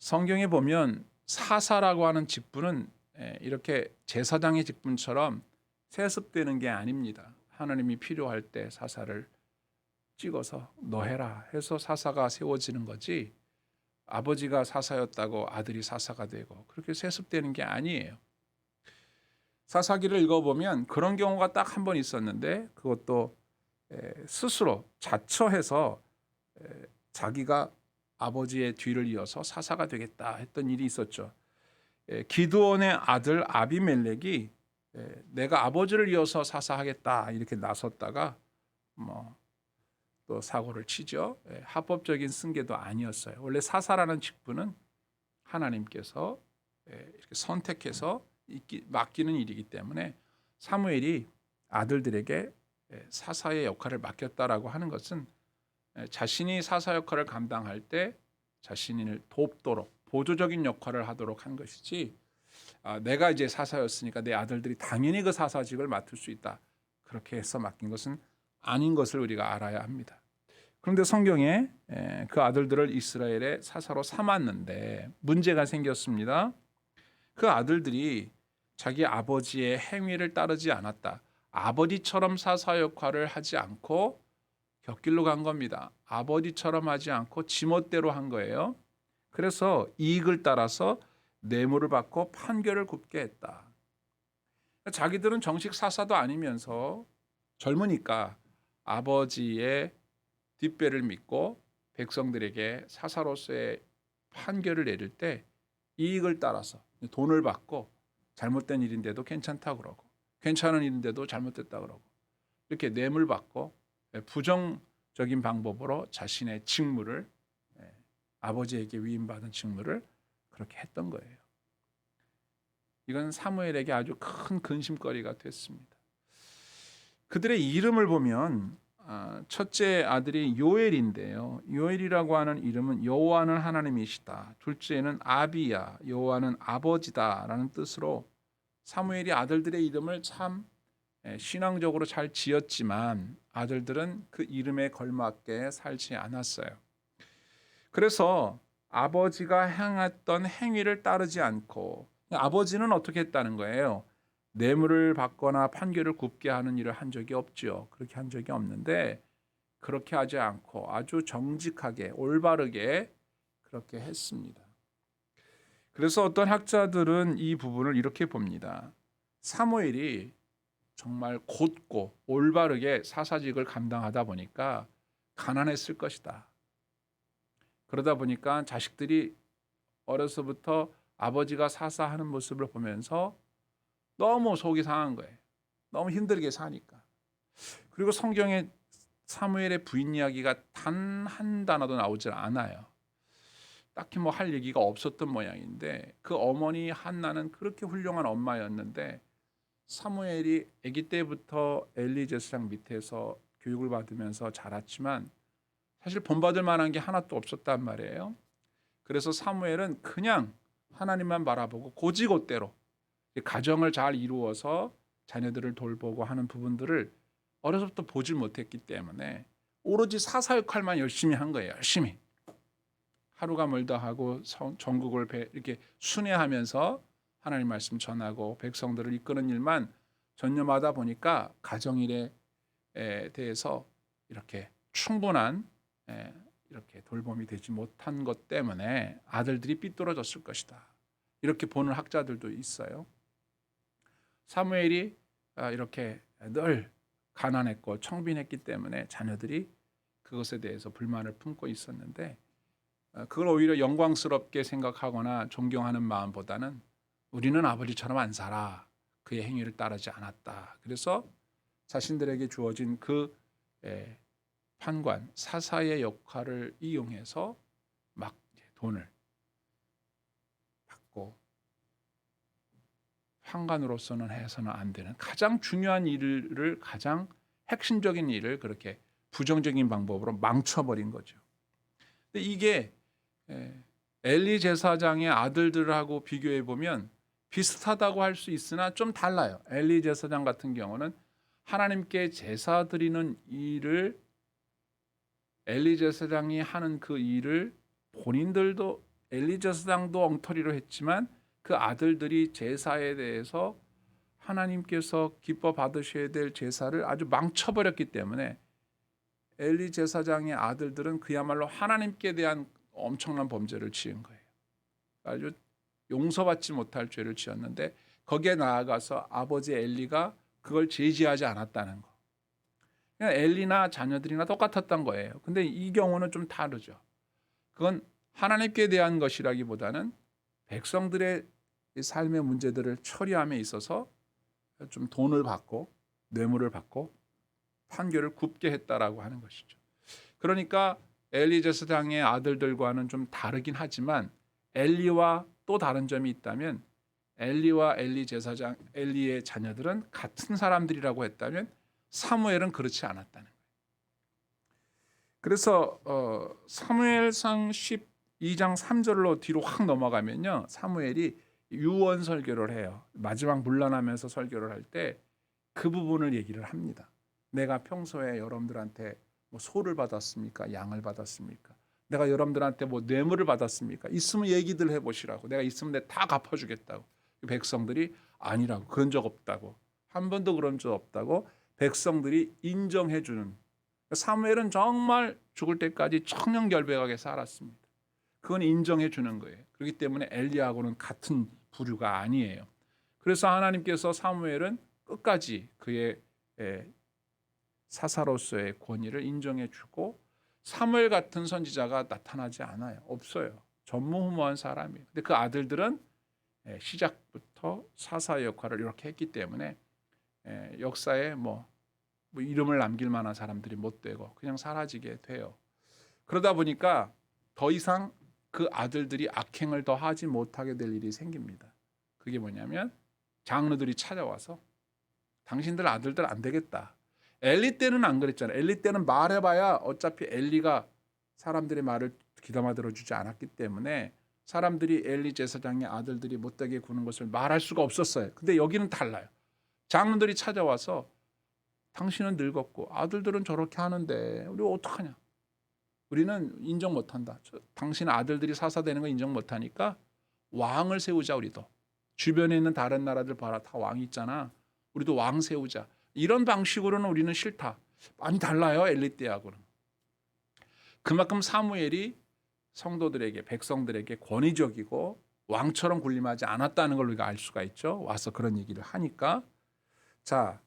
성경에 보면 사사라고 하는 직분은 이렇게 제사장의 직분처럼 세습되는 게 아닙니다. 하나님이 필요할 때 사사를 찍어서 너 해라 해서 사사가 세워지는 거지, 아버지가 사사였다고 아들이 사사가 되고 그렇게 세습되는 게 아니에요. 사사기를 읽어보면 그런 경우가 딱 한 번 있었는데, 그것도 스스로 자처해서 자기가 아버지의 뒤를 이어서 사사가 되겠다 했던 일이 있었죠. 기드온의 아들 아비멜렉이 내가 아버지를 이어서 사사하겠다 이렇게 나섰다가 또 사고를 치죠. 합법적인 승계도 아니었어요. 원래 사사라는 직분은 하나님께서 이렇게 선택해서 맡기는 일이기 때문에 사무엘이 아들들에게 사사의 역할을 맡겼다라고 하는 것은 자신이 사사 역할을 감당할 때 자신을 돕도록 보조적인 역할을 하도록 한 것이지, 내가 이제 사사였으니까 내 아들들이 당연히 그 사사직을 맡을 수 있다 그렇게 해서 맡긴 것은 아닌 것을 우리가 알아야 합니다. 그런데 성경에 그 아들들을 이스라엘의 사사로 삼았는데 문제가 생겼습니다. 그 아들들이 자기 아버지의 행위를 따르지 않았다. 아버지처럼 사사 역할을 하지 않고 곁길로 간 겁니다. 아버지처럼 하지 않고 지멋대로 한 거예요. 그래서 이익을 따라서 뇌물을 받고 판결을 굽게 했다. 자기들은 정식 사사도 아니면서 젊으니까 아버지의 뒷배를 믿고 백성들에게 사사로서의 판결을 내릴 때 이익을 따라서 돈을 받고 잘못된 일인데도 괜찮다고 그러고 괜찮은 일인데도 잘못됐다고 그러고 이렇게 뇌물 받고 부정적인 방법으로 자신의 직무를, 아버지에게 위임받은 직무를 그렇게 했던 거예요. 이건 사무엘에게 아주 큰 근심거리가 됐습니다. 그들의 이름을 보면 첫째 아들이 요엘인데요. 요엘이라고 하는 이름은 여호와는 하나님이시다. 둘째는 아비야, 여호와는 아버지다라는 뜻으로 사무엘이 아들들의 이름을 참 신앙적으로 잘 지었지만 아들들은 그 이름에 걸맞게 살지 않았어요. 그래서 아버지가 행했던 행위를 따르지 않고, 아버지는 어떻게 했다는 거예요? 뇌물을 받거나 판결을 굽게 하는 일을 한 적이 없죠. 그렇게 한 적이 없는데 그렇게 하지 않고 아주 정직하게 올바르게 그렇게 했습니다. 그래서 어떤 학자들은 이 부분을 이렇게 봅니다. 사무엘이 정말 곧고 올바르게 사사직을 감당하다 보니까 가난했을 것이다. 그러다 보니까 자식들이 어려서부터 아버지가 사사하는 모습을 보면서 너무 속이 상한 거예요. 너무 힘들게 사니까. 그리고 성경에 사무엘의 부인 이야기가 단 한 단어도 나오질 않아요. 딱히 뭐 할 얘기가 없었던 모양인데, 그 어머니 한나는 그렇게 훌륭한 엄마였는데 사무엘이 아기 때부터 엘리 제사장 밑에서 교육을 받으면서 자랐지만 사실 본받을 만한 게 하나도 없었단 말이에요. 그래서 사무엘은 그냥 하나님만 바라보고 고지고대로 가정을 잘 이루어서 자녀들을 돌보고 하는 부분들을 어려서부터 보질 못했기 때문에 오로지 사사 역할만 열심히 한 거예요. 열심히. 하루가 멀다 하고 전국을 이렇게 순회하면서 하나님 말씀 전하고 백성들을 이끄는 일만 전념하다 보니까 가정일에 대해서 이렇게 충분한 이렇게 돌봄이 되지 못한 것 때문에 아들들이 삐뚤어졌을 것이다. 이렇게 보는 학자들도 있어요. 사무엘이 이렇게 늘 가난했고 청빈했기 때문에 자녀들이 그것에 대해서 불만을 품고 있었는데, 그걸 오히려 영광스럽게 생각하거나 존경하는 마음보다는 우리는 아버지처럼 안 살아, 그의 행위를 따르지 않았다. 그래서 자신들에게 주어진 그 판관 사사의 역할을 이용해서 막 돈을 받고 판관으로서는 해서는 안 되는 가장 중요한 일을, 가장 핵심적인 일을 그렇게 부정적인 방법으로 망쳐버린 거죠. 근데 이게 엘리 제사장의 아들들하고 비교해 보면 비슷하다고 할 수 있으나 좀 달라요. 엘리 제사장 같은 경우는 하나님께 제사 드리는 일을, 엘리 제사장이 하는 그 일을 본인들도 엘리 제사장도 엉터리로 했지만 그 아들들이 제사에 대해서 하나님께서 기뻐 받으셔야 될 제사를 아주 망쳐버렸기 때문에 엘리 제사장의 아들들은 그야말로 하나님께 대한 엄청난 범죄를 지은 거예요. 아주 용서받지 못할 죄를 지었는데 거기에 나아가서 아버지 엘리가 그걸 제지하지 않았다는 거. 그냥 엘리나 자녀들이나 똑같았던 거예요. 근데 이 경우는 좀 다르죠. 그건 하나님께 대한 것이라기보다는 백성들의 삶의 문제들을 처리함에 있어서 좀 돈을 받고 뇌물을 받고 판결을 굽게 했다라고 하는 것이죠. 그러니까 엘리 제사장의 아들들과는 좀 다르긴 하지만 엘리와 또 다른 점이 있다면 엘리와 엘리 제사장, 엘리의 자녀들은 같은 사람들이라고 했다면 사무엘은 그렇지 않았다는 거예요. 그래서 사무엘상 12장 3절로 뒤로 확 넘어가면요. 사무엘이 유언 설교를 해요. 마지막 문란하면서 설교를 할 때 그 부분을 얘기를 합니다. 내가 평소에 여러분들한테 뭐 소를 받았습니까? 양을 받았습니까? 내가 여러분들한테 뭐 뇌물을 받았습니까? 있으면 얘기들 해보시라고. 내가 있으면 내가 다 갚아주겠다고. 백성들이 아니라고. 그런 적 없다고. 한 번도 그런 적 없다고 백성들이 인정해 주는. 사무엘은 정말 죽을 때까지 청렴결백하게 살았습니다. 그건 인정해 주는 거예요. 그렇기 때문에 엘리하고는 같은 부류가 아니에요. 그래서 하나님께서 사무엘은 끝까지 그의 사사로서의 권위를 인정해 주고 사무엘 같은 선지자가 나타나지 않아요. 없어요. 전무후무한 사람이에요. 근데 그 아들들은 시작부터 사사의 역할을 이렇게 했기 때문에 역사에 뭐 이름을 남길 만한 사람들이 못 되고 그냥 사라지게 돼요. 그러다 보니까 더 이상 그 아들들이 악행을 더 하지 못하게 될 일이 생깁니다. 그게 뭐냐면 장로들이 찾아와서 당신들 아들들 안 되겠다. 엘리 때는 안 그랬잖아요. 엘리 때는 말해봐야 어차피 엘리가 사람들의 말을 귀담아 들어주지 않았기 때문에 사람들이 엘리 제사장의 아들들이 못되게 구는 것을 말할 수가 없었어요. 근데 여기는 달라요. 장로들이 찾아와서 당신은 늙었고 아들들은 저렇게 하는데 우리 어떡하냐. 우리는 인정 못한다. 당신 아들들이 사사되는 거 인정 못하니까 왕을 세우자. 우리도. 주변에 있는 다른 나라들 봐라. 다 왕이 있잖아. 우리도 왕 세우자. 이런 방식으로는 우리는 싫다. 많이 달라요. 엘리 때하고는. 그만큼 사무엘이 성도들에게 백성들에게 권위적이고 왕처럼 군림하지 않았다는 걸 우리가 알 수가 있죠. 와서 그런 얘기를 하니까. 자,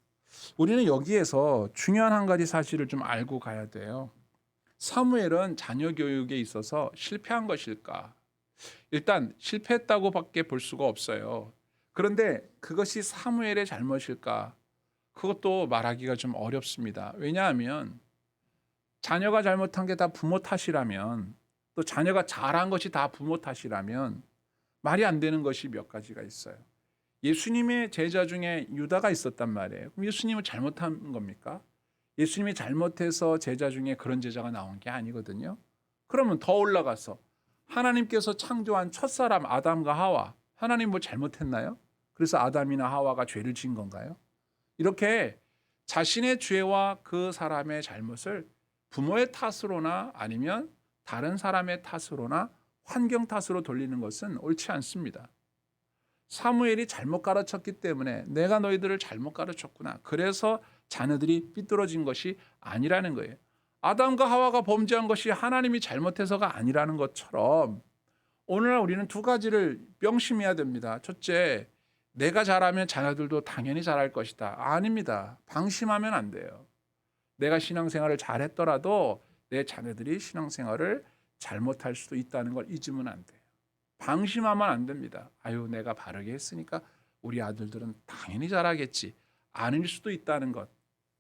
우리는 여기에서 중요한 한 가지 사실을 좀 알고 가야 돼요. 사무엘은 자녀 교육에 있어서 실패한 것일까? 일단 실패했다고밖에 볼 수가 없어요. 그런데 그것이 사무엘의 잘못일까? 그것도 말하기가 좀 어렵습니다. 왜냐하면 자녀가 잘못한 게 다 부모 탓이라면 또 자녀가 잘한 것이 다 부모 탓이라면 말이 안 되는 것이 몇 가지가 있어요. 예수님의 제자 중에 유다가 있었단 말이에요. 그럼 예수님은 잘못한 겁니까? 예수님이 잘못해서 제자 중에 그런 제자가 나온 게 아니거든요. 그러면 더 올라가서 하나님께서 창조한 첫사람 아담과 하와, 하나님 뭐 잘못했나요? 그래서 아담이나 하와가 죄를 지은 건가요? 이렇게 자신의 죄와 그 사람의 잘못을 부모의 탓으로나 아니면 다른 사람의 탓으로나 환경 탓으로 돌리는 것은 옳지 않습니다. 사무엘이 잘못 가르쳤기 때문에 내가 너희들을 잘못 가르쳤구나. 그래서 자녀들이 삐뚤어진 것이 아니라는 거예요. 아담과 하와가 범죄한 것이 하나님이 잘못해서가 아니라는 것처럼 오늘날 우리는 두 가지를 명심해야 됩니다. 첫째, 내가 잘하면 자녀들도 당연히 잘할 것이다. 아닙니다. 방심하면 안 돼요. 내가 신앙생활을 잘했더라도 내 자녀들이 신앙생활을 잘못할 수도 있다는 걸 잊으면 안 돼요. 방심하면 안 됩니다. 아유, 내가 바르게 했으니까 우리 아들들은 당연히 잘하겠지. 아닐 수도 있다는 것.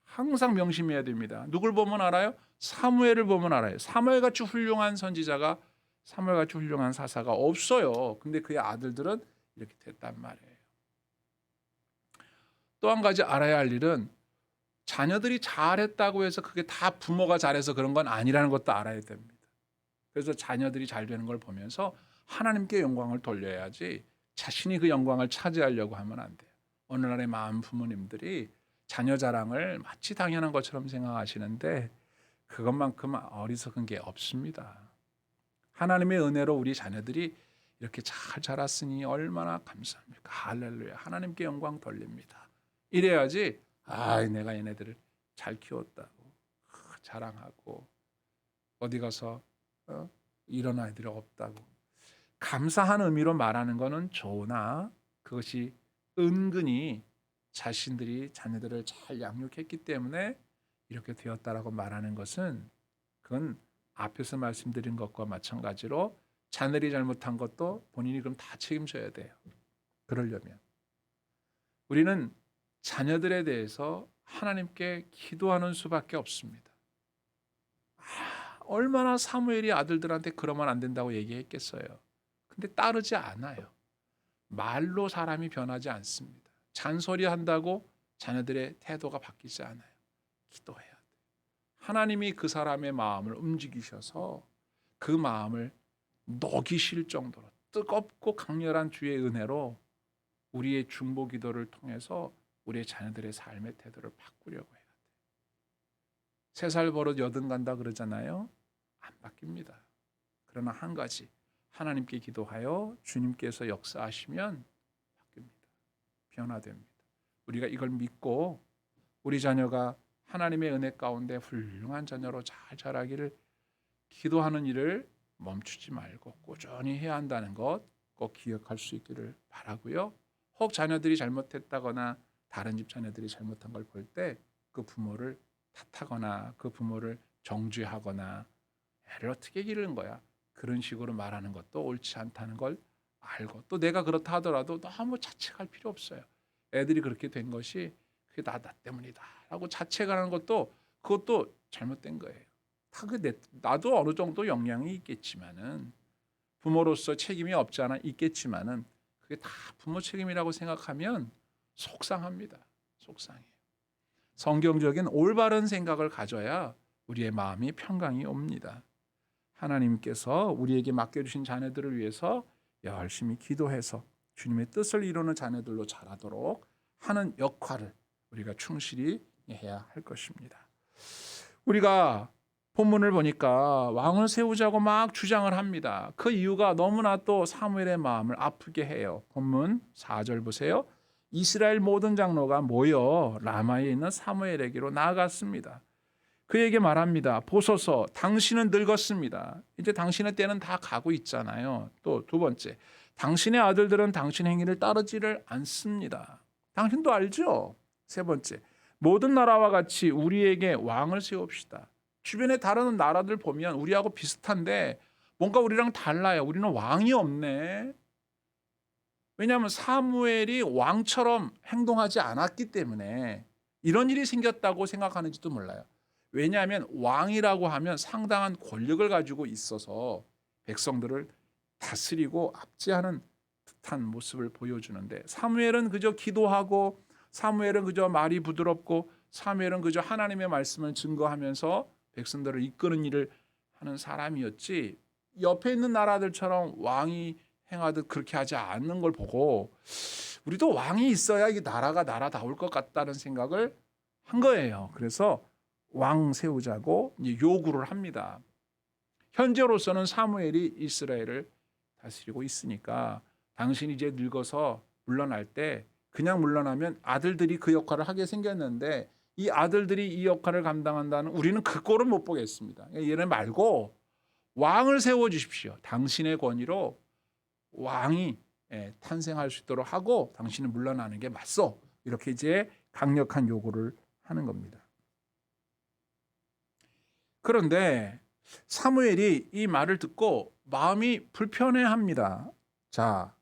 항상 명심해야 됩니다. 누굴 보면 알아요? 사무엘을 보면 알아요. 사무엘같이 훌륭한 선지자가, 사무엘같이 훌륭한 사사가 없어요. 근데 그의 아들들은 이렇게 됐단 말이에요. 또 한 가지 알아야 할 일은 자녀들이 잘했다고 해서 그게 다 부모가 잘해서 그런 건 아니라는 것도 알아야 됩니다. 그래서 자녀들이 잘 되는 걸 보면서 하나님께 영광을 돌려야지 자신이 그 영광을 차지하려고 하면 안 돼요. 오늘날의 많은 부모님들이 자녀 자랑을 마치 당연한 것처럼 생각하시는데 그것만큼 어리석은 게 없습니다. 하나님의 은혜로 우리 자녀들이 이렇게 잘 자랐으니 얼마나 감사합니까. 할렐루야. 하나님께 영광 돌립니다. 이래야지 내가 얘네들을 잘 키웠다고 자랑하고 어디 가서 이런 아이들이 없다고 감사한 의미로 말하는 거는 좋으나 그것이 은근히 자신들이 자녀들을 잘 양육했기 때문에 이렇게 되었다라고 말하는 것은 그건 앞에서 말씀드린 것과 마찬가지로 자녀들이 잘못한 것도 본인이 그럼 다 책임져야 돼요. 그러려면 우리는 자녀들에 대해서 하나님께 기도하는 수밖에 없습니다. 얼마나 사무엘이 아들들한테 그러면 안 된다고 얘기했겠어요. 근데 따르지 않아요. 말로 사람이 변하지 않습니다. 잔소리한다고 자녀들의 태도가 바뀌지 않아요. 기도해야 돼요. 하나님이 그 사람의 마음을 움직이셔서 그 마음을 녹이실 정도로 뜨겁고 강렬한 주의 은혜로 우리의 중보 기도를 통해서 우리의 자녀들의 삶의 태도를 바꾸려고 해야 돼요. 3살 버릇 여든 간다 그러잖아요. 안 바뀝니다. 그러나 한 가지 하나님께 기도하여 주님께서 역사하시면 바뀝니다. 변화됩니다. 우리가 이걸 믿고 우리 자녀가 하나님의 은혜 가운데 훌륭한 자녀로 잘 자라기를 기도하는 일을 멈추지 말고 꾸준히 해야 한다는 것 꼭 기억할 수 있기를 바라고요. 혹 자녀들이 잘못했다거나 다른 집 자녀들이 잘못한 걸 볼 때 그 부모를 탓하거나 그 부모를 정죄하거나 애를 어떻게 기르는 거야 그런 식으로 말하는 것도 옳지 않다는 걸 알고 또 내가 그렇다 하더라도 너무 자책할 필요 없어요. 애들이 그렇게 된 것이 그게 나 때문이다 라고 자책하는 것도 그것도 잘못된 거예요. 나도 어느 정도 영향이 있겠지만은 부모로서 책임이 없지 않아 있겠지만은 그게 다 부모 책임이라고 생각하면 속상합니다. 속상해요. 성경적인 올바른 생각을 가져야 우리의 마음이 평강이 옵니다. 하나님께서 우리에게 맡겨주신 자녀들을 위해서 열심히 기도해서 주님의 뜻을 이루는 자녀들로 자라도록 하는 역할을 우리가 충실히 해야 할 것입니다. 우리가 본문을 보니까 왕을 세우자고 막 주장을 합니다. 그 이유가 너무나 또 사무엘의 마음을 아프게 해요. 본문 4절 보세요. 이스라엘 모든 장로가 모여 라마에 있는 사무엘에게로 나아갔습니다. 그에게 말합니다. 보소서, 당신은 늙었습니다. 이제 당신의 때는 다 가고 있잖아요. 또 두 번째, 당신의 아들들은 당신 행위를 따르지를 않습니다. 당신도 알죠? 세 번째, 모든 나라와 같이 우리에게 왕을 세웁시다. 주변의 다른 나라들 보면 우리하고 비슷한데 뭔가 우리랑 달라요. 우리는 왕이 없네. 왜냐하면 사무엘이 왕처럼 행동하지 않았기 때문에 이런 일이 생겼다고 생각하는지도 몰라요. 왜냐하면 왕이라고 하면 상당한 권력을 가지고 있어서 백성들을 다스리고 압제하는 듯한 모습을 보여주는데 사무엘은 그저 기도하고 사무엘은 그저 말이 부드럽고 사무엘은 그저 하나님의 말씀을 증거하면서 백성들을 이끄는 일을 하는 사람이었지 옆에 있는 나라들처럼 왕이 행하듯 그렇게 하지 않는 걸 보고 우리도 왕이 있어야 이 나라가 나라다울 것 같다는 생각을 한 거예요. 그래서 왕 세우자고 요구를 합니다. 현재로서는 사무엘이 이스라엘을 다스리고 있으니까 당신이 이제 늙어서 물러날 때 그냥 물러나면 아들들이 그 역할을 하게 생겼는데 이 아들들이 이 역할을 감당한다는 우리는 그 꼴은 못 보겠습니다. 얘네 말고 왕을 세워주십시오. 당신의 권위로 왕이 탄생할 수 있도록 하고 당신은 물러나는 게 맞소. 이렇게 이제 강력한 요구를 하는 겁니다. 그런데 사무엘이 이 말을 듣고 마음이 불편해합니다. 자,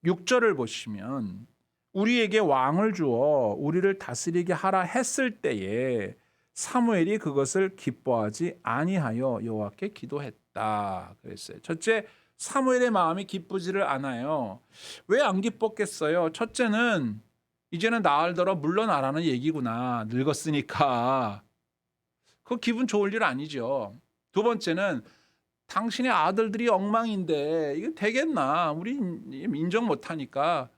6절을 보시면 우리에게 왕을 주어 우리를 다스리게 하라 했을 때에 사무엘이 그것을 기뻐하지 아니하여 여호와께 기도했다 그랬어요. 첫째, 사무엘의 마음이 기쁘지를 않아요. 왜 안 기뻤겠어요? 첫째는 이제는 나흘더러 물러나라는 얘기구나. 늙었으니까. 그거 기분 좋을 일 아니죠. 두 번째는 당신의 아들들이 엉망인데 이거 되겠나? 우리 인정 못하니까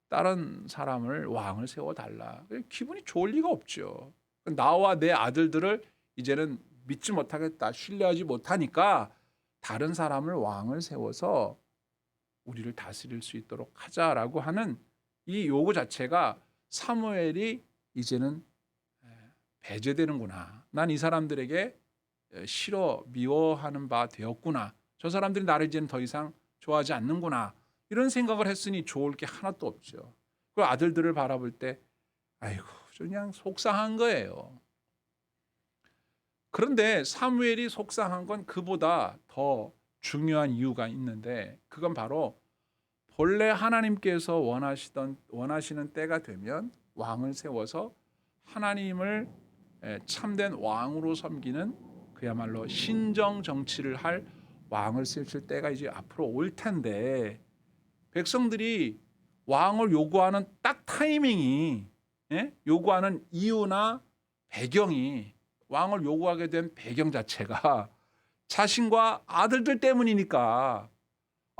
다른 사람을 왕을 세워달라. 기분이 좋을 리가 없죠. 나와 내 아들들을 이제는 믿지 못하겠다. 신뢰하지 못하니까 다른 사람을 왕을 세워서 우리를 다스릴 수 있도록 하자라고 하는 이 요구 자체가 사무엘이 이제는 배제되는구나. 난 이 사람들에게 싫어 미워하는 바 되었구나. 저 사람들이 나를 이제는 더 이상 좋아하지 않는구나. 이런 생각을 했으니 좋을 게 하나도 없죠. 그 아들들을 바라볼 때 아이고 그냥 속상한 거예요. 그런데 사무엘이 속상한 건 그보다 더 중요한 이유가 있는데 그건 바로 본래 하나님께서 원하시는 때가 되면 왕을 세워서 하나님을 참된 왕으로 섬기는 그야말로 신정 정치를 할 왕을 세우실 때가 이제 앞으로 올 텐데 백성들이 왕을 요구하는 딱 타이밍이 요구하는 이유나 배경이 왕을 요구하게 된 배경 자체가 자신과 아들들 때문이니까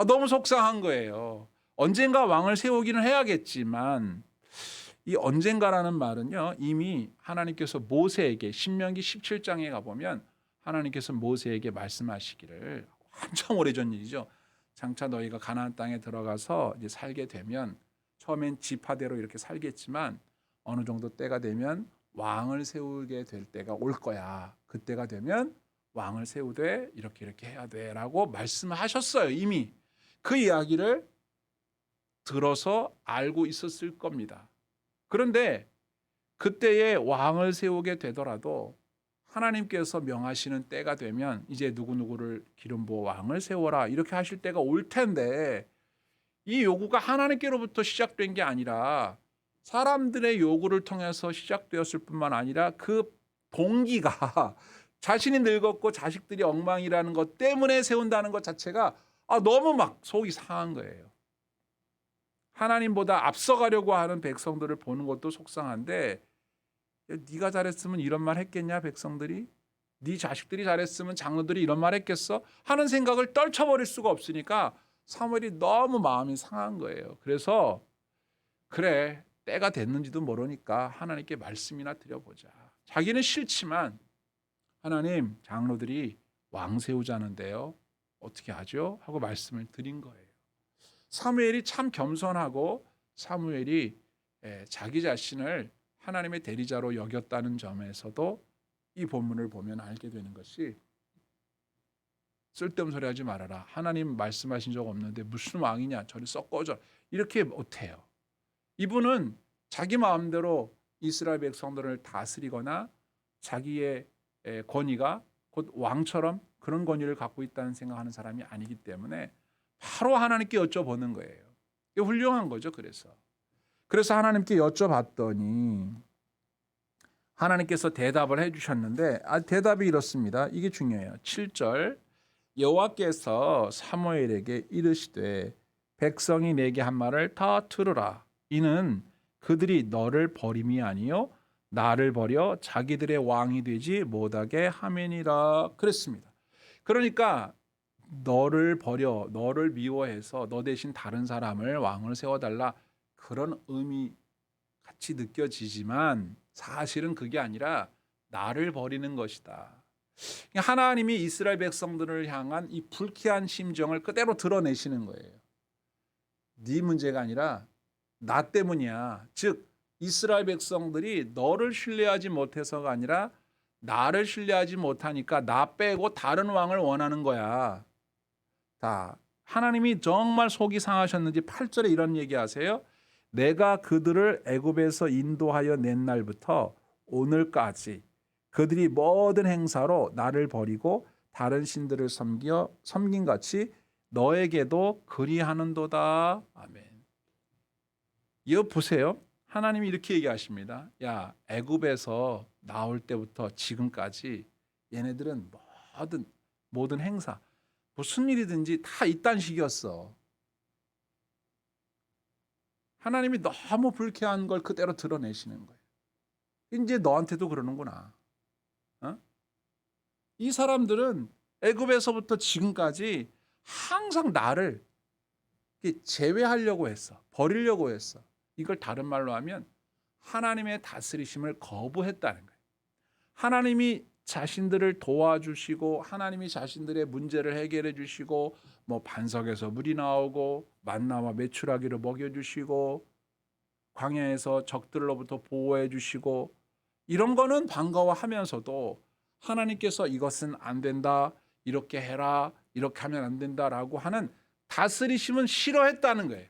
너무 속상한 거예요. 언젠가 왕을 세우기는 해야겠지만 이 언젠가라는 말은요 이미 하나님께서 모세에게 신명기 17장에 가보면 하나님께서 모세에게 말씀하시기를 한참 오래전 일이죠. 장차 너희가 가나안 땅에 들어가서 이제 살게 되면 처음엔 지파대로 이렇게 살겠지만 어느 정도 때가 되면 왕을 세우게 될 때가 올 거야. 그때가 되면 왕을 세우되 이렇게 해야 돼라고 말씀하셨어요. 이미 그 이야기를 들어서 알고 있었을 겁니다. 그런데 그때에 왕을 세우게 되더라도 하나님께서 명하시는 때가 되면 이제 누구누구를 기름 부어 왕을 세워라 이렇게 하실 때가 올 텐데 이 요구가 하나님께로부터 시작된 게 아니라 사람들의 요구를 통해서 시작되었을 뿐만 아니라 그 동기가 자신이 늙었고 자식들이 엉망이라는 것 때문에 세운다는 것 자체가 너무 막 속이 상한 거예요. 하나님보다 앞서가려고 하는 백성들을 보는 것도 속상한데 네가 잘했으면 이런 말 했겠냐 백성들이? 네 자식들이 잘했으면 장로들이 이런 말 했겠어? 하는 생각을 떨쳐버릴 수가 없으니까 사무엘이 너무 마음이 상한 거예요. 그래서 그래 때가 됐는지도 모르니까 하나님께 말씀이나 드려보자. 자기는 싫지만 하나님 장로들이 왕 세우자는데요. 어떻게 하죠? 하고 말씀을 드린 거예요. 사무엘이 참 겸손하고 사무엘이 자기 자신을 하나님의 대리자로 여겼다는 점에서도 이 본문을 보면 알게 되는 것이 쓸데없는 소리 하지 말아라. 하나님 말씀하신 적 없는데 무슨 왕이냐. 저리 썩 꺼져. 이렇게 못해요. 이분은 자기 마음대로 이스라엘 백성들을 다스리거나 자기의 권위가 곧 왕처럼 그런 권위를 갖고 있다는 생각하는 사람이 아니기 때문에 바로 하나님께 여쭤보는 거예요. 이게 훌륭한 거죠. 그래서 하나님께 여쭤봤더니 하나님께서 대답을 해주셨는데 대답이 이렇습니다. 이게 중요해요. 7절 여호와께서 사무엘에게 이르시되 백성이 내게 한 말을 다 들으라. 이는 그들이 너를 버림이 아니요 나를 버려 자기들의 왕이 되지 못하게 함이니라 그랬습니다. 그러니까 너를 버려 너를 미워해서 너 대신 다른 사람을 왕을 세워달라 그런 의미 같이 느껴지지만 사실은 그게 아니라 나를 버리는 것이다. 하나님이 이스라엘 백성들을 향한 이 불쾌한 심정을 그대로 드러내시는 거예요. 네 문제가 아니라 나 때문이야. 즉 이스라엘 백성들이 너를 신뢰하지 못해서가 아니라 나를 신뢰하지 못하니까 나 빼고 다른 왕을 원하는 거야. 다 하나님이 정말 속이 상하셨는지 8절에 이런 얘기하세요. 내가 그들을 애굽에서 인도하여 낸 날부터 오늘까지 그들이 모든 행사로 나를 버리고 다른 신들을 섬긴 같이 너에게도 그리하는도다. 아멘. 이거 보세요. 하나님이 이렇게 얘기하십니다. 야, 애굽에서 나올 때부터 지금까지 얘네들은 모든 행사 무슨 일이든지 다 이딴 식이었어. 하나님이 너무 불쾌한 걸 그대로 드러내시는 거예요. 이제 너한테도 그러는구나. 이 사람들은 애굽에서부터 지금까지 항상 나를 제외하려고 했어. 버리려고 했어. 이걸 다른 말로 하면 하나님의 다스리심을 거부했다는 거예요. 하나님이 자신들을 도와주시고 하나님이 자신들의 문제를 해결해 주시고 뭐 반석에서 물이 나오고 만나와 메추라기를 먹여 주시고 광야에서 적들로부터 보호해 주시고 이런 거는 반가워하면서도 하나님께서 이것은 안 된다, 이렇게 해라, 이렇게 하면 안 된다라고 하는 다스리심은 싫어했다는 거예요.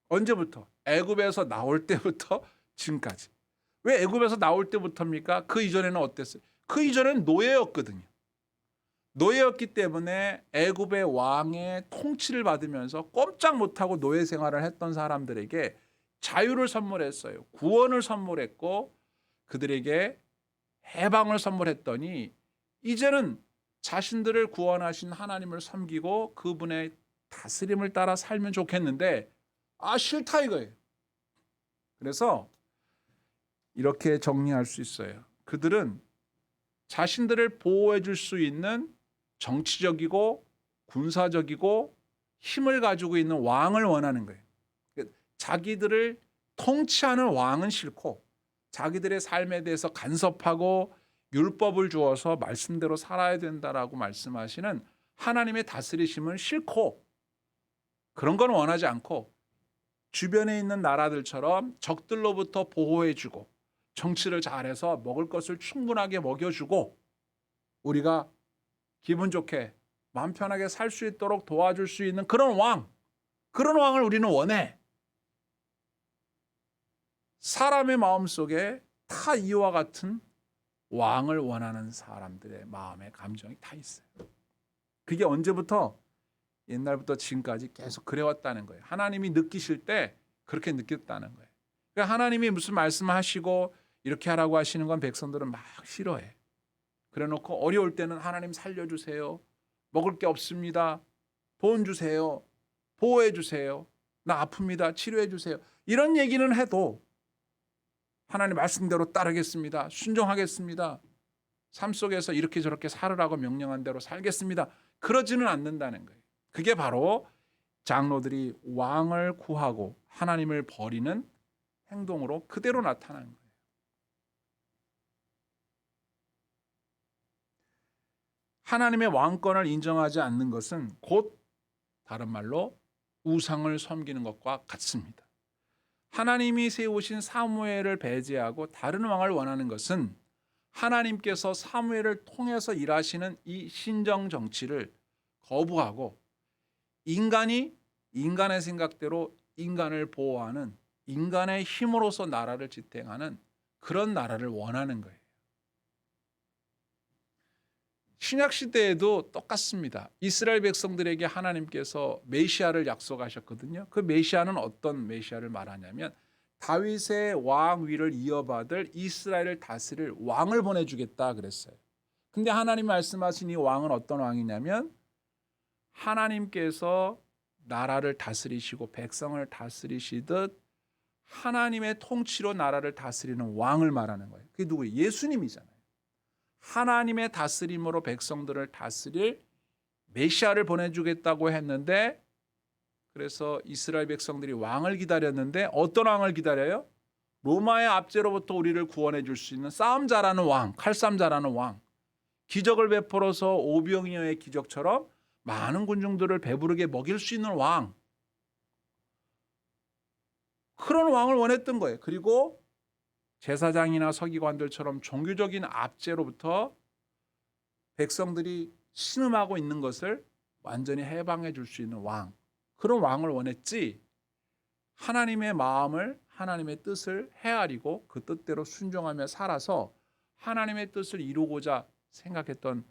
언제부터? 애굽에서 나올 때부터 지금까지. 왜 애굽에서 나올 때부터입니까? 그 이전에는 어땠어요? 그 이전에는 노예였거든요. 노예였기 때문에 애굽의 왕의 통치를 받으면서 꼼짝 못하고 노예 생활을 했던 사람들에게 자유를 선물했어요. 구원을 선물했고 그들에게 해방을 선물했더니 이제는 자신들을 구원하신 하나님을 섬기고 그분의 다스림을 따라 살면 좋겠는데 싫다 이거예요. 그래서 이렇게 정리할 수 있어요. 그들은 자신들을 보호해 줄 수 있는 정치적이고 군사적이고 힘을 가지고 있는 왕을 원하는 거예요. 자기들을 통치하는 왕은 싫고 자기들의 삶에 대해서 간섭하고 율법을 주어서 말씀대로 살아야 된다라고 말씀하시는 하나님의 다스리심은 싫고 그런 건 원하지 않고 주변에 있는 나라들처럼 적들로부터 보호해주고 정치를 잘해서 먹을 것을 충분하게 먹여주고 우리가 기분 좋게 마음 편하게 살 수 있도록 도와줄 수 있는 그런 왕을 우리는 원해. 사람의 마음속에 다 이와 같은 왕을 원하는 사람들의 마음의 감정이 다 있어요. 그게 언제부터? 옛날부터 지금까지 계속 그래왔다는 거예요. 하나님이 느끼실 때 그렇게 느꼈다는 거예요. 그러니까 하나님이 무슨 말씀하시고 이렇게 하라고 하시는 건 백성들은 막 싫어해. 그래놓고 어려울 때는 하나님 살려주세요. 먹을 게 없습니다. 돈 주세요. 보호해 주세요. 나 아픕니다. 치료해 주세요. 이런 얘기는 해도 하나님 말씀대로 따르겠습니다. 순종하겠습니다. 삶 속에서 이렇게 저렇게 살으라고 명령한 대로 살겠습니다. 그러지는 않는다는 거예요. 그게 바로 장로들이 왕을 구하고 하나님을 버리는 행동으로 그대로 나타나는 거예요. 하나님의 왕권을 인정하지 않는 것은 곧 다른 말로 우상을 섬기는 것과 같습니다. 하나님이 세우신 사무엘을 배제하고 다른 왕을 원하는 것은 하나님께서 사무엘을 통해서 일하시는 이 신정 정치를 거부하고 인간이 인간의 생각대로 인간을 보호하는 인간의 힘으로서 나라를 지탱하는 그런 나라를 원하는 거예요. 신약 시대에도 똑같습니다. 이스라엘 백성들에게 하나님께서 메시아를 약속하셨거든요. 그 메시아는 어떤 메시아를 말하냐면 다윗의 왕위를 이어받을 이스라엘을 다스릴 왕을 보내주겠다 그랬어요. 근데 하나님 말씀하신 이 왕은 어떤 왕이냐면 하나님께서 나라를 다스리시고 백성을 다스리시듯 하나님의 통치로 나라를 다스리는 왕을 말하는 거예요. 그게 누구예요? 예수님이잖아요. 하나님의 다스림으로 백성들을 다스릴 메시아를 보내주겠다고 했는데 그래서 이스라엘 백성들이 왕을 기다렸는데 어떤 왕을 기다려요? 로마의 압제로부터 우리를 구원해 줄 수 있는 싸움 잘하는 왕, 칼싸움 잘하는 왕, 기적을 베풀어서 오병이어의 기적처럼 많은 군중들을 배부르게 먹일 수 있는 왕, 그런 왕을 원했던 거예요. 그리고 제사장이나 서기관들처럼 종교적인 압제로부터 백성들이 신음하고 있는 것을 완전히 해방해 줄 수 있는 왕, 그런 왕을 원했지 하나님의 마음을 하나님의 뜻을 헤아리고 그 뜻대로 순종하며 살아서 하나님의 뜻을 이루고자 생각했던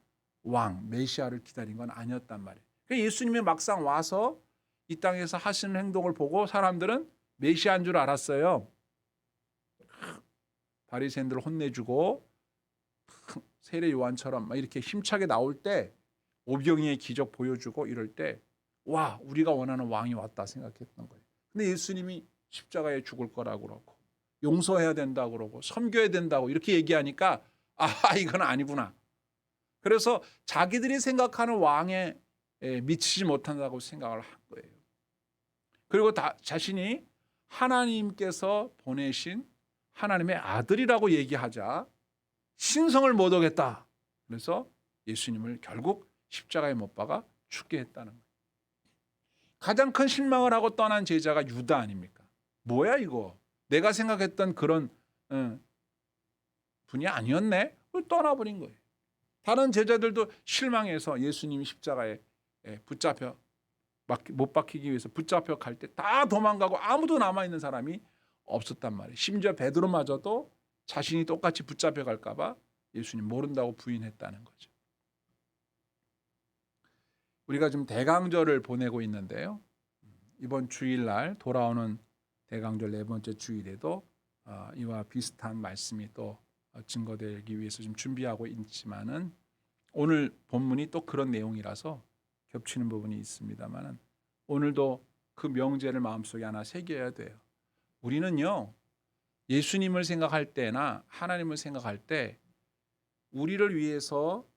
왕, 메시아를 기다린 건 아니었단 말이에요. 그러니까 예수님이 막상 와서 이 땅에서 하시는 행동을 보고 사람들은 메시아인 줄 알았어요. 바리새인들을 혼내주고 세례 요한처럼 막 이렇게 힘차게 나올 때 오병이의 기적 보여주고 이럴 때 와, 우리가 원하는 왕이 왔다 생각했던 거예요. 근데 예수님이 십자가에 죽을 거라고 그러고 용서해야 된다고 그러고 섬겨야 된다고 이렇게 얘기하니까 이건 아니구나. 그래서 자기들이 생각하는 왕에 미치지 못한다고 생각을 한 거예요. 그리고 자신이 하나님께서 보내신 하나님의 아들이라고 얘기하자 신성을 못 오겠다. 그래서 예수님을 결국 십자가에 못 박아 죽게 했다는 거예요. 가장 큰 실망을 하고 떠난 제자가 유다 아닙니까? 뭐야 이거? 내가 생각했던 그런 분이 아니었네? 떠나버린 거예요. 다른 제자들도 실망해서 예수님이 십자가에 붙잡혀 못 박히기 위해서 붙잡혀 갈 때 다 도망가고 아무도 남아있는 사람이 없었단 말이에요. 심지어 베드로마저도 자신이 똑같이 붙잡혀 갈까 봐 예수님 모른다고 부인했다는 거죠. 우리가 지금 대강절을 보내고 있는데요. 이번 주일날 돌아오는 대강절 네 번째 주일에도 이와 비슷한 말씀이 또 증거되기 위해서 지금 준비하고 있지만은 오늘 본문이 또 그런 내용이라서 겹치는 부분이 있습니다만은 오늘도 그 명제를 마음속에 하나 새겨야 돼요. 우리는요, 예수님을 생각할 때나 하나님을 생각할 때 우리를 위해서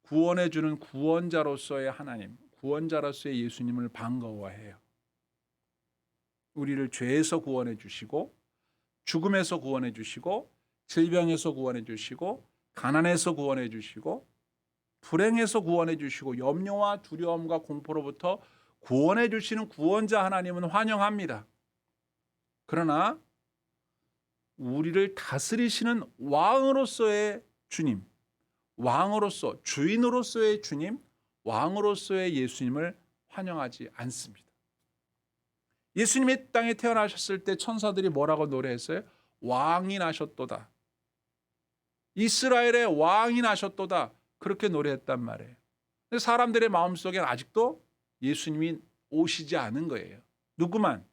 구원해 주는 구원자로서의 하나님, 구원자로서의 예수님을 반가워해요. 우리를 죄에서 구원해 주시고 죽음에서 구원해 주시고 질병에서 구원해 주시고 가난에서 구원해 주시고 불행에서 구원해 주시고 염려와 두려움과 공포로부터 구원해 주시는 구원자 하나님은 환영합니다. 그러나 우리를 다스리시는 왕으로서의 주님, 왕으로서 주인으로서의 주님, 왕으로서의 예수님을 환영하지 않습니다. 예수님이 땅에 태어나셨을 때 천사들이 뭐라고 노래했어요? 왕이 나셨도다. 이스라엘의 왕이 나셨도다. 그렇게 노래했단 말이에요. 근데 사람들의 마음속엔 아직도 예수님이 오시지 않은 거예요. 누구만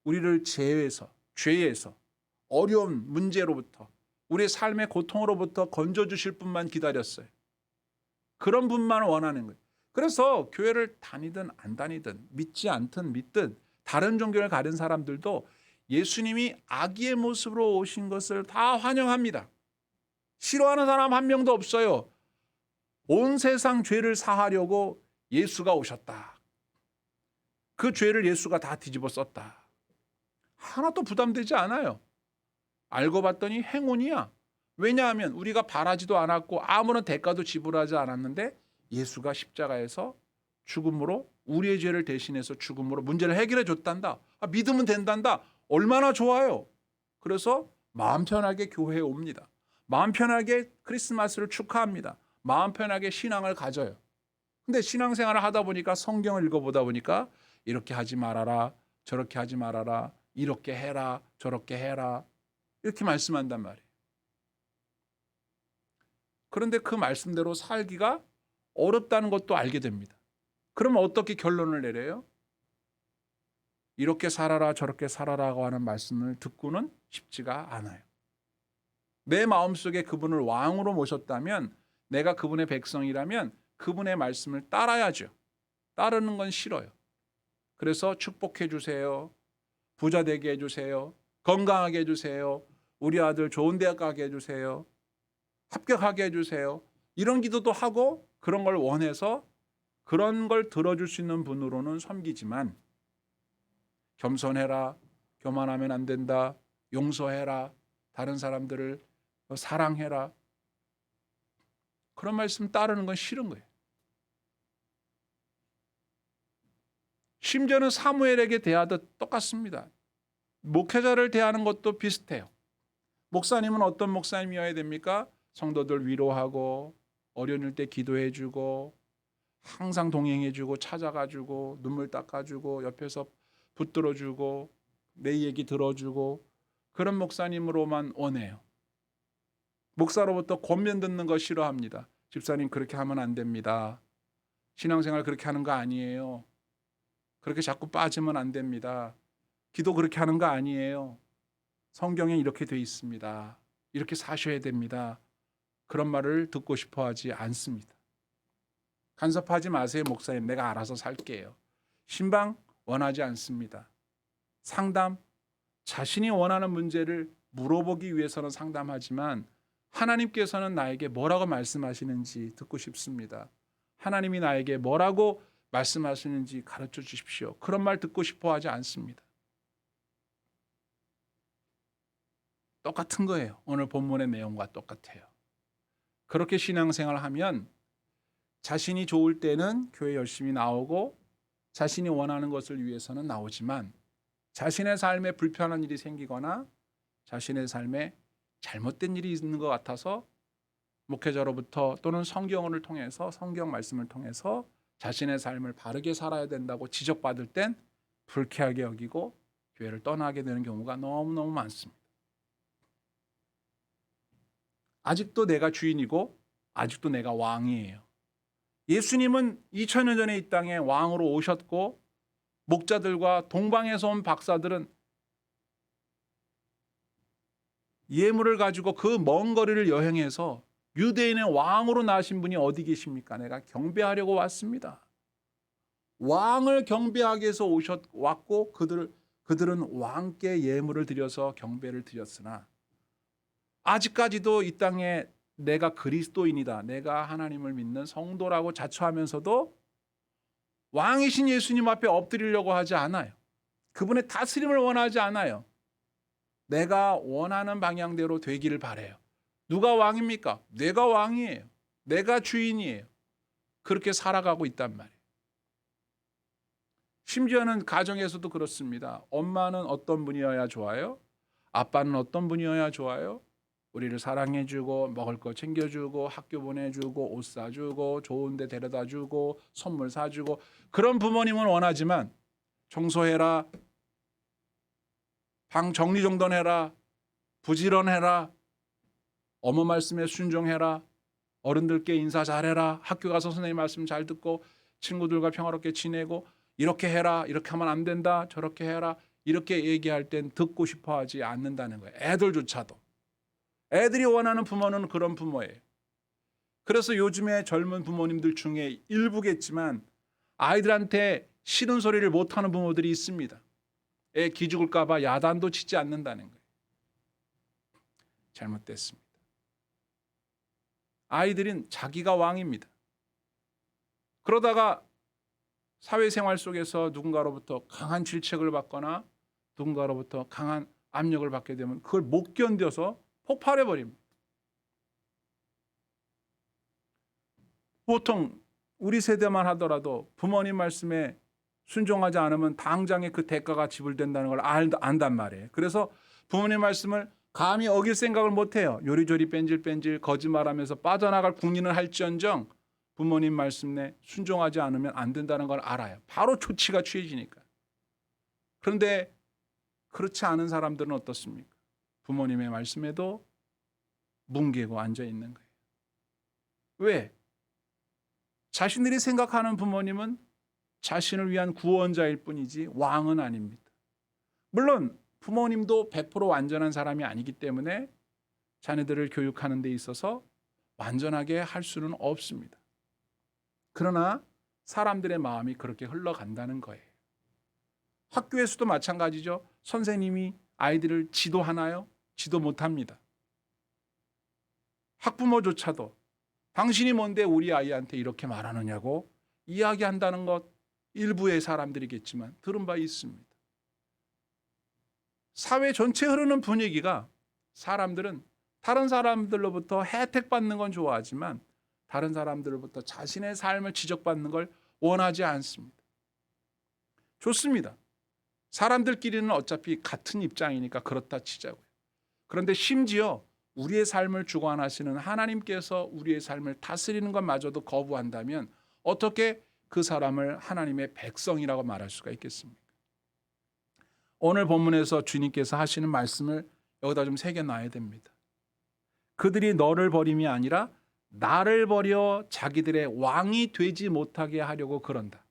우리를 죄에서 어려운 문제로부터 우리의 삶의 고통으로부터 건져주실 분만 기다렸어요. 그런 분만 원하는 거예요. 그래서 교회를 다니든 안 다니든 믿지 않든 믿든 다른 종교를 가진 사람들도 예수님이 아기의 모습으로 오신 것을 다 환영합니다. 싫어하는 사람 한 명도 없어요. 온 세상 죄를 사하려고 예수가 오셨다. 그 죄를 예수가 다 뒤집어 썼다. 하나도 부담되지 않아요. 알고 봤더니 행운이야. 왜냐하면 우리가 바라지도 않았고 아무런 대가도 지불하지 않았는데 예수가 십자가에서 죽음으로 우리의 죄를 대신해서 죽음으로 문제를 해결해 줬단다. 믿으면 된단다. 얼마나 좋아요. 그래서 마음 편하게 교회에 옵니다. 마음 편하게 크리스마스를 축하합니다. 마음 편하게 신앙을 가져요. 근데 신앙생활을 하다 보니까 성경을 읽어보다 보니까 이렇게 하지 말아라, 저렇게 하지 말아라, 이렇게 해라, 저렇게 해라 이렇게 말씀한단 말이에요. 그런데 그 말씀대로 살기가 어렵다는 것도 알게 됩니다. 그러면 어떻게 결론을 내려요? 이렇게 살아라 저렇게 살아라고 하는 말씀을 듣고는 쉽지가 않아요. 내 마음속에 그분을 왕으로 모셨다면 내가 그분의 백성이라면 그분의 말씀을 따라야죠. 따르는 건 싫어요. 그래서 축복해 주세요. 부자 되게 해주세요. 건강하게 해주세요. 우리 아들 좋은 대학 가게 해주세요. 합격하게 해주세요. 이런 기도도 하고 그런 걸 원해서 그런 걸 들어줄 수 있는 분으로는 섬기지만 겸손해라, 교만하면 안 된다, 용서해라, 다른 사람들을 사랑해라 그런 말씀 따르는 건 싫은 거예요. 심지어는 사무엘에게 대하듯 똑같습니다. 목회자를 대하는 것도 비슷해요. 목사님은 어떤 목사님이어야 됩니까? 성도들 위로하고 어려울 때 기도해주고 항상 동행해주고 찾아가주고 눈물 닦아주고 옆에서 붙들어주고 내 얘기 들어주고 그런 목사님으로만 원해요. 목사로부터 권면 듣는 거 싫어합니다. 집사님 그렇게 하면 안 됩니다. 신앙생활 그렇게 하는 거 아니에요. 그렇게 자꾸 빠지면 안 됩니다. 기도 그렇게 하는 거 아니에요. 성경에 이렇게 돼 있습니다. 이렇게 사셔야 됩니다. 그런 말을 듣고 싶어 하지 않습니다. 간섭하지 마세요, 목사님. 내가 알아서 살게요. 신방 원하지 않습니다. 상담, 자신이 원하는 문제를 물어보기 위해서는 상담하지만 하나님께서는 나에게 뭐라고 말씀하시는지 듣고 싶습니다. 하나님이 나에게 뭐라고 말씀하시는지 가르쳐 주십시오. 그런 말 듣고 싶어 하지 않습니다. 똑같은 거예요. 오늘 본문의 내용과 똑같아요. 그렇게 신앙생활을 하면 자신이 좋을 때는 교회 열심히 나오고 자신이 원하는 것을 위해서는 나오지만 자신의 삶에 불편한 일이 생기거나 자신의 삶에 잘못된 일이 있는 것 같아서 목회자로부터 또는 성경을 통해서 성경 말씀을 통해서 자신의 삶을 바르게 살아야 된다고 지적받을 땐 불쾌하게 여기고 교회를 떠나게 되는 경우가 너무너무 많습니다. 아직도 내가 주인이고 아직도 내가 왕이에요. 예수님은 2000년 전에 이 땅에 왕으로 오셨고 목자들과 동방에서 온 박사들은 예물을 가지고 그 먼 거리를 여행해서 유대인의 왕으로 나신 분이 어디 계십니까? 내가 경배하려고 왔습니다. 왕을 경배하기 위해서 왔고 그들은 왕께 예물을 드려서 경배를 드렸으나 아직까지도 이 땅에 내가 그리스도인이다, 내가 하나님을 믿는 성도라고 자처하면서도 왕이신 예수님 앞에 엎드리려고 하지 않아요. 그분의 다스림을 원하지 않아요. 내가 원하는 방향대로 되기를 바라요. 누가 왕입니까? 내가 왕이에요. 내가 주인이에요. 그렇게 살아가고 있단 말이에요. 심지어는 가정에서도 그렇습니다. 엄마는 어떤 분이어야 좋아요? 아빠는 어떤 분이어야 좋아요? 우리를 사랑해주고 먹을 거 챙겨주고 학교 보내주고 옷 사주고 좋은 데 데려다주고 선물 사주고 그런 부모님은 원하지만 청소해라, 방 정리정돈해라, 부지런해라, 어머 말씀에 순종해라, 어른들께 인사 잘해라, 학교 가서 선생님 말씀 잘 듣고 친구들과 평화롭게 지내고 이렇게 해라, 이렇게 하면 안 된다, 저렇게 해라, 이렇게 얘기할 땐 듣고 싶어 하지 않는다는 거예요. 애들조차도. 애들이 원하는 부모는 그런 부모예요. 그래서 요즘에 젊은 부모님들 중에 일부겠지만 아이들한테 싫은 소리를 못하는 부모들이 있습니다. 애 기죽을까 봐 야단도 치지 않는다는 거예요. 잘못됐습니다. 아이들은 자기가 왕입니다. 그러다가 사회생활 속에서 누군가로부터 강한 질책을 받거나 누군가로부터 강한 압력을 받게 되면 그걸 못 견뎌서 폭발해버립니다. 보통 우리 세대만 하더라도 부모님 말씀에 순종하지 않으면 당장에 그 대가가 지불된다는 걸 안단 말이에요. 그래서 부모님 말씀을 감히 어길 생각을 못해요. 요리조리 뺀질뺀질 거짓말하면서 빠져나갈 궁리는 할지언정 부모님 말씀에 순종하지 않으면 안 된다는 걸 알아요. 바로 조치가 취해지니까. 그런데 그렇지 않은 사람들은 어떻습니까? 부모님의 말씀에도 뭉개고 앉아 있는 거예요. 왜? 자신들이 생각하는 부모님은 자신을 위한 구원자일 뿐이지 왕은 아닙니다. 물론 부모님도 100% 완전한 사람이 아니기 때문에 자녀들을 교육하는 데 있어서 완전하게 할 수는 없습니다. 그러나 사람들의 마음이 그렇게 흘러간다는 거예요. 학교에서도 마찬가지죠. 선생님이 아이들을 지도하나요? 지도 못합니다. 학부모조차도 당신이 뭔데 우리 아이한테 이렇게 말하느냐고 이야기한다는 것 일부의 사람들이겠지만 들은 바 있습니다. 사회 전체 흐르는 분위기가 사람들은 다른 사람들로부터 혜택받는 건 좋아하지만 다른 사람들로부터 자신의 삶을 지적받는 걸 원하지 않습니다. 좋습니다. 사람들끼리는 어차피 같은 입장이니까 그렇다 치자고요. 그런데 심지어 우리의 삶을 주관하시는 하나님께서 우리의 삶을 다스리는 것마저도 거부한다면 어떻게 그 사람을 하나님의 백성이라고 말할 수가 있겠습니까? 오늘 본문에서 주님께서 하시는 말씀을 여기다 좀 새겨놔야 됩니다. 그들이 너를 버림이 아니라 나를 버려 자기들의 왕이 되지 못하게 하려고 그런다.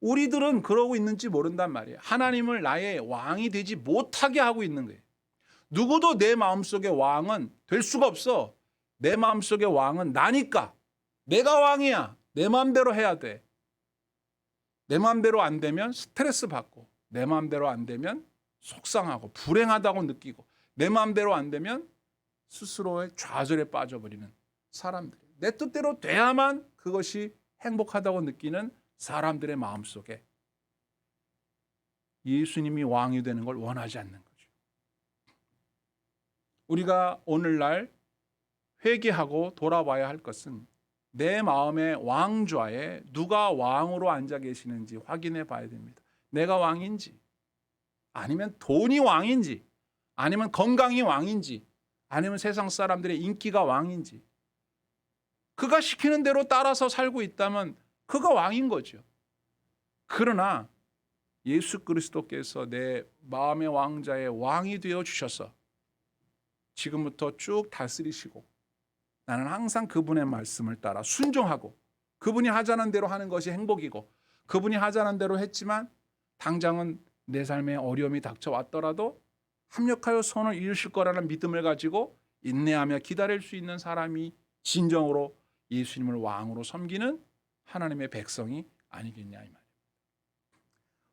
우리들은 그러고 있는지 모른단 말이에요. 하나님을 나의 왕이 되지 못하게 하고 있는 거예요. 누구도 내 마음속의 왕은 될 수가 없어. 내 마음속의 왕은 나니까. 내가 왕이야. 내 마음대로 해야 돼. 내 마음대로 안 되면 스트레스 받고 내 마음대로 안 되면 속상하고 불행하다고 느끼고 내 마음대로 안 되면 스스로의 좌절에 빠져버리는 사람들. 내 뜻대로 돼야만 그것이 행복하다고 느끼는 사람들의 마음속에 예수님이 왕이 되는 걸 원하지 않는 거죠. 우리가 오늘날 회개하고 돌아봐야 할 것은 내 마음의 왕좌에 누가 왕으로 앉아 계시는지 확인해 봐야 됩니다. 내가 왕인지, 아니면 돈이 왕인지, 아니면 건강이 왕인지, 아니면 세상 사람들의 인기가 왕인지, 그가 시키는 대로 따라서 살고 있다면 그가 왕인 거죠. 그러나 예수 그리스도께서 내 마음의 왕자의 왕이 되어 주셔서 지금부터 쭉 다스리시고, 나는 항상 그분의 말씀을 따라 순종하고, 그분이 하자는 대로 하는 것이 행복이고, 그분이 하자는 대로 했지만 당장은 내 삶에 어려움이 닥쳐왔더라도 합력하여 선을 이루실 거라는 믿음을 가지고 인내하며 기다릴 수 있는 사람이 진정으로 예수님을 왕으로 섬기는 하나님의 백성이 아니겠냐 이 말입니다.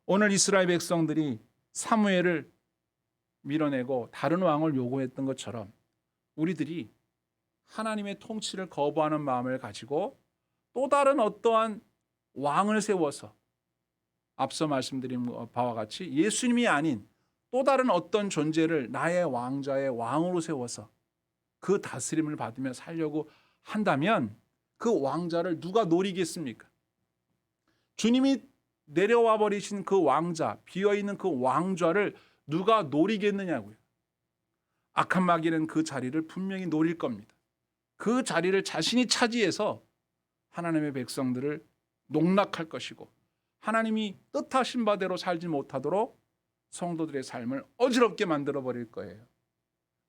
오늘 이스라엘 백성들이 사무엘을 밀어내고 다른 왕을 요구했던 것처럼 우리들이 하나님의 통치를 거부하는 마음을 가지고 또 다른 어떠한 왕을 세워서, 앞서 말씀드린 바와 같이 예수님이 아닌 또 다른 어떤 존재를 나의 왕자의 왕으로 세워서 그 다스림을 받으며 살려고 한다면 그 왕자를 누가 노리겠습니까? 주님이 내려와 버리신 그 왕자, 비어있는 그 왕좌를 누가 노리겠느냐고요. 악한 마귀는 그 자리를 분명히 노릴 겁니다. 그 자리를 자신이 차지해서 하나님의 백성들을 농락할 것이고, 하나님이 뜻하신 바대로 살지 못하도록 성도들의 삶을 어지럽게 만들어 버릴 거예요.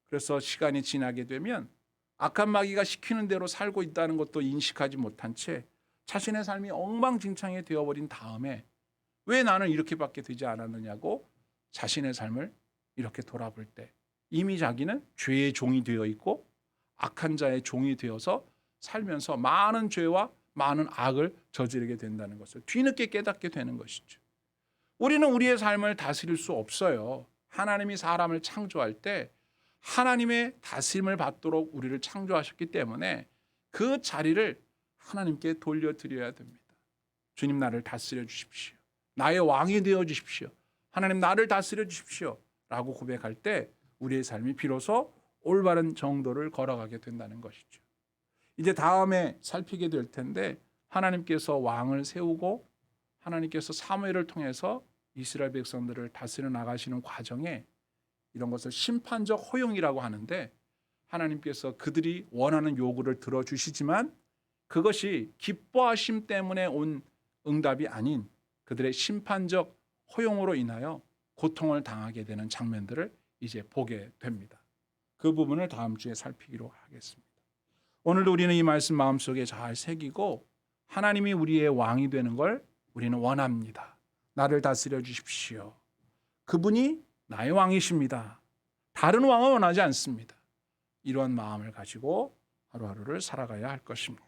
그래서 시간이 지나게 되면 악한 마귀가 시키는 대로 살고 있다는 것도 인식하지 못한 채 자신의 삶이 엉망진창이 되어버린 다음에 왜 나는 이렇게밖에 되지 않았느냐고 자신의 삶을 이렇게 돌아볼 때 이미 자기는 죄의 종이 되어 있고 악한 자의 종이 되어서 살면서 많은 죄와 많은 악을 저지르게 된다는 것을 뒤늦게 깨닫게 되는 것이죠. 우리는 우리의 삶을 다스릴 수 없어요. 하나님이 사람을 창조할 때 하나님의 다스림을 받도록 우리를 창조하셨기 때문에 그 자리를 하나님께 돌려드려야 됩니다. 주님, 나를 다스려 주십시오. 나의 왕이 되어 주십시오. 하나님, 나를 다스려 주십시오. 라고 고백할 때 우리의 삶이 비로소 올바른 정도를 걸어가게 된다는 것이죠. 이제 다음에 살피게 될 텐데, 하나님께서 왕을 세우고 하나님께서 사무엘을 통해서 이스라엘 백성들을 다스려 나가시는 과정에 이런 것을 심판적 허용이라고 하는데, 하나님께서 그들이 원하는 요구를 들어주시지만 그것이 기뻐하심 때문에 온 응답이 아닌 그들의 심판적 허용으로 인하여 고통을 당하게 되는 장면들을 이제 보게 됩니다. 그 부분을 다음 주에 살피기로 하겠습니다. 오늘도 우리는 이 말씀 마음속에 잘 새기고 하나님이 우리의 왕이 되는 걸 우리는 원합니다. 나를 다스려 주십시오. 그분이 나의 왕이십니다. 다른 왕은 원하지 않습니다. 이러한 마음을 가지고 하루하루를 살아가야 할 것입니다.